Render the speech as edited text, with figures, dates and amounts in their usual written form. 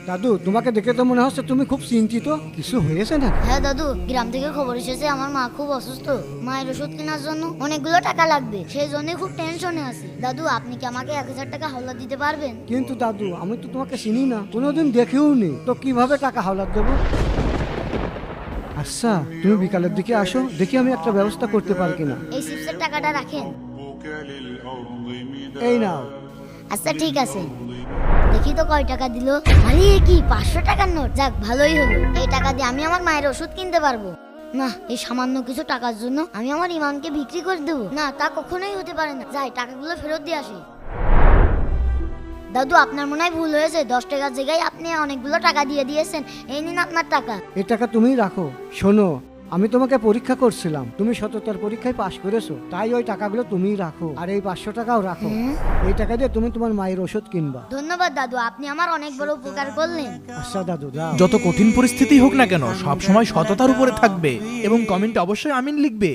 দাদু, তোমাকে দেখে তো মনে হচ্ছে তুমি খুব চিন্তিত। কিছু হয়েছে না? হ্যাঁ দাদু, গ্রাম থেকে খবর এসেছে আমার মা খুব অসুস্থ। মায়ের ওষুধ কেনার জন্য অনেকগুলো টাকা লাগবে, সেই জন্য খুব টেনশনে আছি। দাদু, আপনি কি আমাকে 1000 টাকা হাওলাত দিতে পারবেন? কিন্তু দাদু, আমি তো তোমাকে চিনি না, কোনোদিন দেখেও নি, তো কিভাবে টাকা হাওলাত দেবো? আচ্ছা, তুমি বিকালের দিকে আসো, দেখি আমি একটা ব্যবস্থা করতে পারি কিনা। এই চিপসের টাকাটা রাখেন। এই নাও। আচ্ছা ঠিক আছে, দেখি তো কয় টাকা দিল। আরে এ কি 500 টাকার নোট! যাক, ভালোই হলো, এই টাকা দিয়ে আমি আমার মায়ের ওষুধ কিনতে পারবো। না, এই সামান্য কিছু টাকার জন্য আমি আমার ইমানকে বিক্রি করে দেবো না, তা কখনোই হতে পারে না। যাই, টাকাগুলো ফেরত দিয়ে আসি। দাদু, আপনার মনে হয় ভুল হয়েছে, 10 টাকার জায়গায় আপনি অনেকগুলো টাকা দিয়ে দিয়েছেন। এই নিন আপনার টাকা। এই টাকা তুমিই রাখো। শোনো, আমি তোমাকে পরীক্ষা করছিলাম, তুমি সততার পরীক্ষায় পাশ করেছো, তাই ওই টাকাগুলো তুমিই রাখো, আর এই 500 টাকাও রাখো। এই টাকা দিয়ে তুমি তোমার মায়ের ওষুধ কিনবা। ধন্যবাদ দাদু, আপনি আমার অনেক বড় উপকার করলেন। আচ্ছা দাদু, যাও। যত কঠিন পরিস্থিতি হোক না কেন, সব সময় সততার উপরে থাকবে এবং কমেন্টে অবশ্যই আমিন লিখবে।